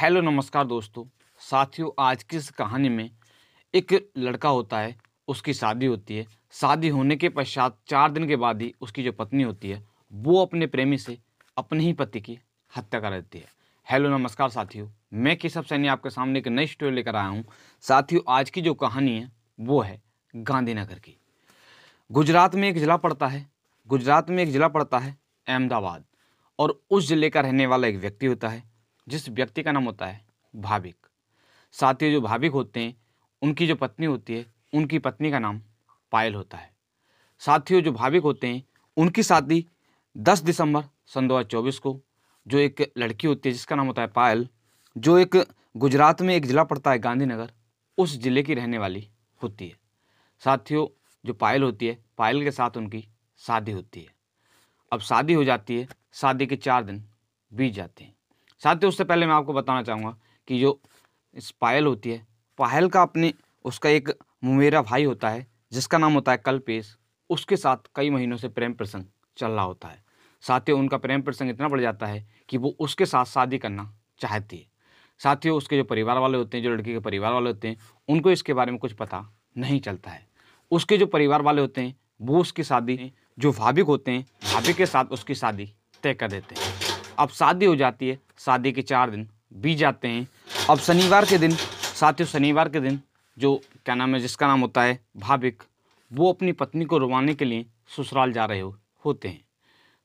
Hello नमस्कार दोस्तों। साथियों, आज की इस कहानी में एक लड़का होता है, उसकी शादी होती है। शादी होने के पश्चात 4 दिन के बाद ही उसकी जो पत्नी होती है वो अपने प्रेमी से अपने ही पति की हत्या कर देती है। हेलो नमस्कार साथियों, मैं केशव सैनी आपके सामने एक नई स्टोरी लेकर आया हूँ। साथियों, आज की जो कहानी है वो है गांधीनगर की। गुजरात में एक ज़िला पड़ता है अहमदाबाद। और उस ज़िले का रहने वाला एक व्यक्ति होता है, जिस व्यक्ति का नाम होता है भाविक। साथियों, जो भाविक होते हैं उनकी जो पत्नी होती है, उनकी पत्नी का नाम पायल होता है। साथियों, जो भाविक होते हैं उनकी शादी 10 दिसंबर सन 2024 को जो एक लड़की होती है जिसका नाम होता है पायल, जो एक गुजरात में एक ज़िला पड़ता है गांधीनगर, उस ज़िले की रहने वाली होती है। साथियों, जो पायल होती है, पायल के साथ उनकी शादी होती है। अब शादी हो जाती है, शादी के 4 दिन बीत जाते हैं। साथियों, उससे पहले मैं आपको बताना चाहूँगा कि जो इस पायल होती है, पायल का उसका एक मुमेरा भाई होता है जिसका नाम होता है कल्पेश। उसके साथ कई महीनों से प्रेम प्रसंग चल रहा होता है। साथियों, उनका प्रेम प्रसंग इतना बढ़ जाता है कि वो उसके साथ शादी करना चाहती है। साथियों, उसके जो परिवार वाले होते हैं, जो लड़की के परिवार वाले होते हैं, उनको इसके बारे में कुछ पता नहीं चलता है। उसके जो परिवार वाले होते हैं वो उसकी शादी, जो भाविक होते हैं, भाभी के साथ उसकी शादी तय कर देते हैं। अब शादी हो जाती है, शादी के 4 दिन बीत जाते हैं। अब शनिवार के दिन, साथियों शनिवार के दिन जो क्या नाम है, जिसका नाम होता है भाविक, वो अपनी पत्नी को रुलाने के लिए ससुराल जा रहे होते हैं।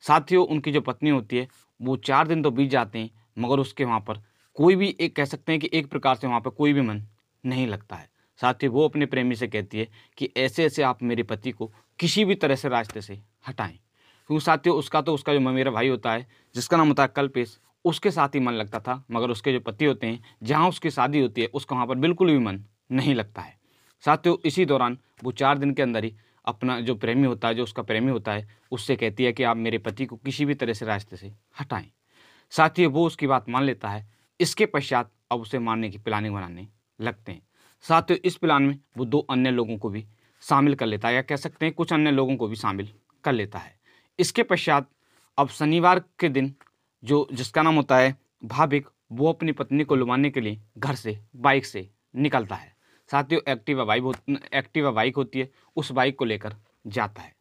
साथियों, उनकी जो पत्नी होती है वो 4 दिन तो बीत जाते हैं, मगर उसके वहाँ पर कोई भी, एक कह सकते हैं कि एक प्रकार से वहाँ पर कोई भी मन नहीं लगता है। साथियों, वो अपने प्रेमी से कहती है कि ऐसे ऐसे आप मेरे पति को किसी भी तरह से रास्ते से हटाएं। क्योंकि साथियों, उसका जो मेरा भाई होता है जिसका नाम होता है कल्पेश, उसके साथ ही मन लगता था, मगर उसके जो पति होते हैं, जहाँ उसकी शादी होती है उसका वहाँ पर बिल्कुल भी मन नहीं लगता है। साथियों, इसी दौरान वो 4 दिन के अंदर ही अपना जो प्रेमी होता है, जो उसका प्रेमी होता है, उससे कहती है कि आप मेरे पति को किसी भी तरह से रास्ते से हटाएं। साथियों, वो उसकी बात मान लेता है। इसके पश्चात अब उसे मारने की प्लानिंग बनाने लगते हैं। साथियों, इस प्लान में वो 2 अन्य लोगों को भी शामिल कर लेता है, या कह सकते हैं कुछ अन्य लोगों को भी शामिल कर लेता है। इसके पश्चात अब शनिवार के दिन जो जिसका नाम होता है भाविक, वो अपनी पत्नी को लुभाने के लिए घर से बाइक से निकलता है। साथियों, एक्टिवा बाइक होती है, उस बाइक को लेकर जाता है।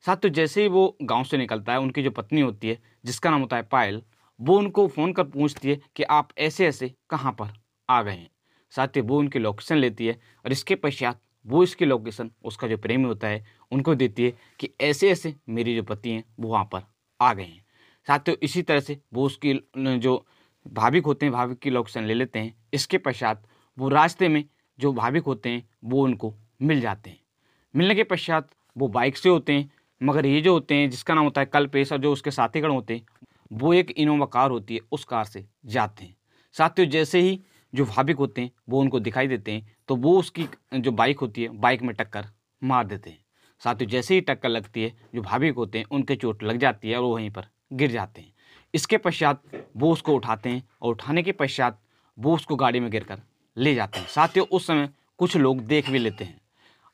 साथियों, जैसे ही वो गांव से निकलता है, उनकी जो पत्नी होती है जिसका नाम होता है पायल, वो उनको फ़ोन कर पूछती है कि आप ऐसे ऐसे कहाँ पर आ गए हैं। साथियों, वो उनकी लोकेशन लेती है और इसके पश्चात वो इसकी लोकेशन उसका जो प्रेमी होता है उनको देती है कि ऐसे ऐसे मेरी जो पति हैं वो वहाँ पर आ गए हैं। साथियों, इसी तरह से वो उसकी जो भाविक होते हैं, भाविक की लोकेशन ले लेते हैं। इसके पश्चात वो रास्ते में जो भाविक होते हैं वो उनको मिल जाते हैं। मिलने के पश्चात वो बाइक से होते हैं, मगर ये जो होते हैं जिसका नाम होता है कल्पेश और जो उसके साथीगण होते हैं, वो एक इनोवा कार होती है, उस कार से जाते हैं। साथियों, जैसे ही जो भाविक होते हैं वो उनको दिखाई देते हैं तो वो उसकी जो बाइक होती है, बाइक में टक्कर मार देते हैं। साथियों, जैसे ही टक्कर लगती है, जो भाविक होते हैं उनके चोट लग जाती है और वो वहीं पर गिर जाते हैं। इसके पश्चात वो उसको उठाते हैं और उठाने के पश्चात वो उसको गाड़ी में गिरकर ले जाते हैं। साथियों, उस समय कुछ लोग देख भी लेते हैं।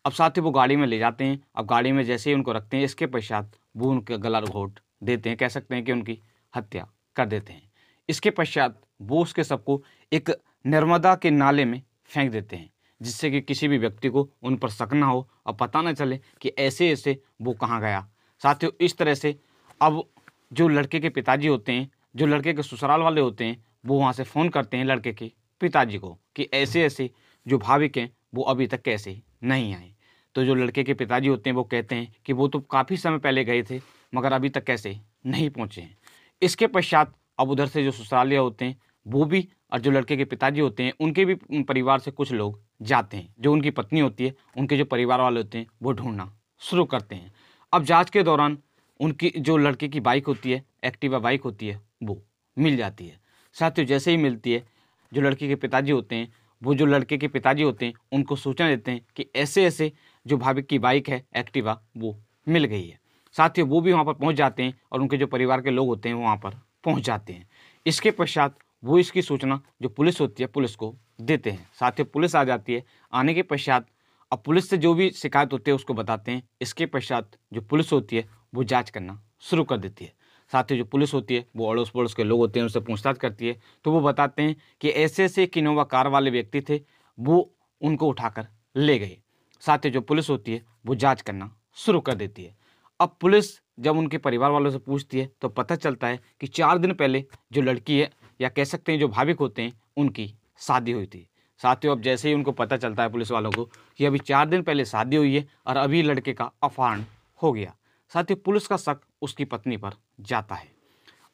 अब साथियों, वो गाड़ी में ले जाते हैं। अब गाड़ी में जैसे ही उनको रखते हैं, इसके पश्चात वो उनका गला घोट देते हैं, कह सकते हैं कि उनकी हत्या कर देते हैं। इसके पश्चात वो उसके शव को एक नर्मदा के नाले में फेंक देते हैं, जिससे कि किसी भी व्यक्ति को उन पर शक ना हो और पता ना चले कि ऐसे ऐसे वो कहाँ गया। साथियों, इस तरह से अब जो लड़के के पिताजी होते हैं, जो लड़के के ससुराल वाले होते हैं, वो वहाँ से फ़ोन करते हैं लड़के के पिताजी को कि ऐसे ऐसे जो भाविक हैं वो अभी तक कैसे नहीं आए। तो जो लड़के के पिताजी होते हैं वो कहते हैं कि वो तो काफ़ी समय पहले गए थे, मगर अभी तक कैसे नहीं पहुँचे हैं। इसके पश्चात अब उधर से जो ससुरालिया होते हैं वो भी, और जो लड़के के पिताजी होते हैं उनके भी परिवार से कुछ लोग जाते हैं। जो उनकी पत्नी होती है, उनके जो परिवार वाले होते हैं वो ढूंढना शुरू करते हैं। अब जांच के दौरान उनकी जो लड़के की बाइक होती है, एक्टिवा बाइक होती है, वो मिल जाती है। साथियों, जैसे ही मिलती है, जो लड़के के पिताजी होते हैं, वो जो लड़के के पिताजी होते हैं उनको सूचना देते हैं कि ऐसे ऐसे जो भाविक की बाइक है एक्टिवा, वो मिल गई है। साथियों, वो भी वहाँ पर पहुँच जाते हैं और उनके जो परिवार के लोग होते हैं वो वहाँ पर पहुँच जाते हैं। इसके पश्चात वो इसकी सूचना जो पुलिस होती है, पुलिस को देते हैं। साथियों, पुलिस आ जाती है। आने के पश्चात अब पुलिस से जो भी शिकायत होती है उसको बताते हैं। इसके पश्चात जो पुलिस होती है वो जांच करना शुरू कर देती है। साथ ही जो पुलिस होती है वो अड़ोस पड़ोस के लोग होते हैं, उनसे पूछताछ करती है। तो वो बताते हैं कि ऐसे ऐसे एक इनोवा कार वाले व्यक्ति थे, वो उनको उठाकर ले गए। साथ ही जो पुलिस होती है वो जांच करना शुरू कर देती है। अब पुलिस जब उनके परिवार वालों से पूछती है तो पता चलता है कि 4 दिन पहले जो लड़की है, या कह सकते हैं जो भाविक होते हैं, उनकी शादी हुई थी। साथियों, अब जैसे ही उनको पता चलता है पुलिस वालों को कि अभी 4 दिन पहले शादी हुई है और अभी लड़के का अपहरण हो गया, साथियों पुलिस का शक उसकी पत्नी पर जाता है।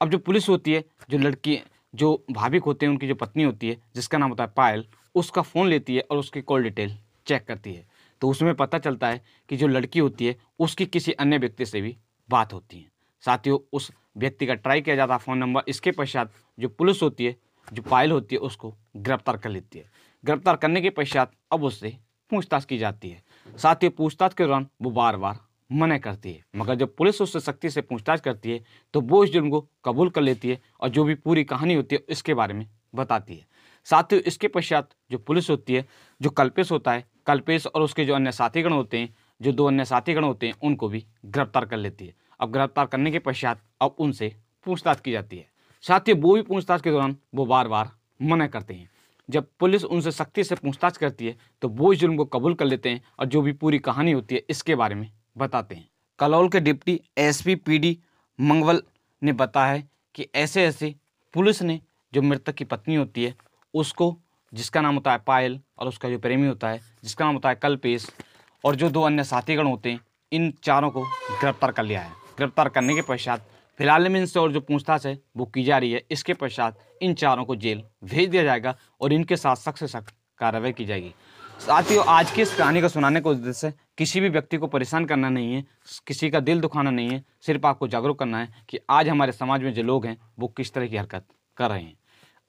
अब जो पुलिस होती है, जो लड़की जो भाविक होते हैं उनकी जो पत्नी होती है जिसका नाम होता है पायल, उसका फ़ोन लेती है और उसकी कॉल डिटेल चेक करती है। तो उसमें पता चलता है कि जो लड़की होती है उसकी किसी अन्य व्यक्ति से भी बात होती है। साथियों, उस व्यक्ति का ट्राई किया जाता है फ़ोन नंबर। इसके पश्चात जो पुलिस होती है, जो पायल होती है, उसको गिरफ्तार कर लेती है। गिरफ्तार करने के पश्चात अब उससे पूछताछ की जाती है। साथियों, पूछताछ के दौरान वो बार बार मना करती है, मगर जब पुलिस उससे सख्ती से पूछताछ करती है तो वो इस जुर्म को कबूल कर लेती है और जो भी पूरी कहानी होती है इसके बारे में बताती है। साथियों, इसके पश्चात जो पुलिस होती है, जो कल्पेश होता है, कल्पेश और उसके जो अन्य साथीगण होते हैं, जो 2 अन्य साथीगण होते हैं, उनको भी गिरफ्तार कर लेती है। अब गिरफ्तार करने के पश्चात अब उनसे पूछताछ की जाती है। साथियों, वो भी पूछताछ के दौरान वो बार बार मना करते हैं। जब पुलिस उनसे सख्ती से पूछताछ करती है तो वो इस जुर्म को कबूल कर लेते हैं और जो भी पूरी कहानी होती है इसके बारे में बताते हैं। कलौल के डिप्टी एसपी पीडी मंगवल ने बताया है कि ऐसे ऐसे पुलिस ने जो मृतक की पत्नी होती है उसको, जिसका नाम होता है पायल, और उसका जो प्रेमी होता है जिसका नाम होता है कल्पेश, और जो 2 अन्य साथीगण होते हैं, इन चारों को गिरफ्तार कर लिया है। गिरफ्तार करने के पश्चात फिलहाल में इनसे और जो पूछताछ है वो की जा रही है। इसके पश्चात इन चारों को जेल भेज दिया जाएगा और इनके साथ सख्त से सख्त कार्रवाई की जाएगी। साथियों, आज की इस कहानी को सुनाने का उद्देश्य किसी भी व्यक्ति को परेशान करना नहीं है, किसी का दिल दुखाना नहीं है, सिर्फ आपको जागरूक करना है कि आज हमारे समाज में जो लोग हैं वो किस तरह की हरकत कर रहे हैं।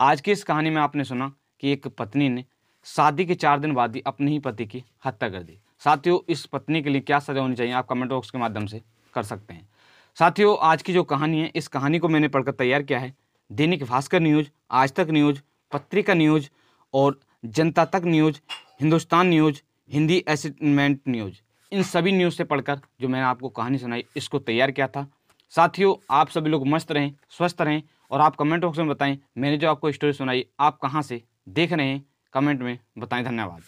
आज की इस कहानी में आपने सुना कि एक पत्नी ने शादी के 4 दिन बाद ही अपने ही पति की हत्या कर दी। साथियों, इस पत्नी के लिए क्या सजा होनी चाहिए आप कमेंट बॉक्स के माध्यम से कर सकते हैं। साथियों, आज की जो कहानी है, इस कहानी को मैंने पढ़कर तैयार किया है दैनिक भास्कर न्यूज़, आज तक न्यूज़, पत्रिका न्यूज़ और जनता तक news, Hindustan news, Hindi assessment news, इन सभी न्यूज़ से पढ़कर जो मैंने आपको कहानी सुनाई इसको तैयार किया था। साथियों, आप सभी लोग मस्त रहें, स्वस्थ रहें और आप कमेंट बॉक्स में बताएं मैंने जो आपको स्टोरी सुनाई आप कहाँ से देख रहे हैं, कमेंट में बताएं। धन्यवाद।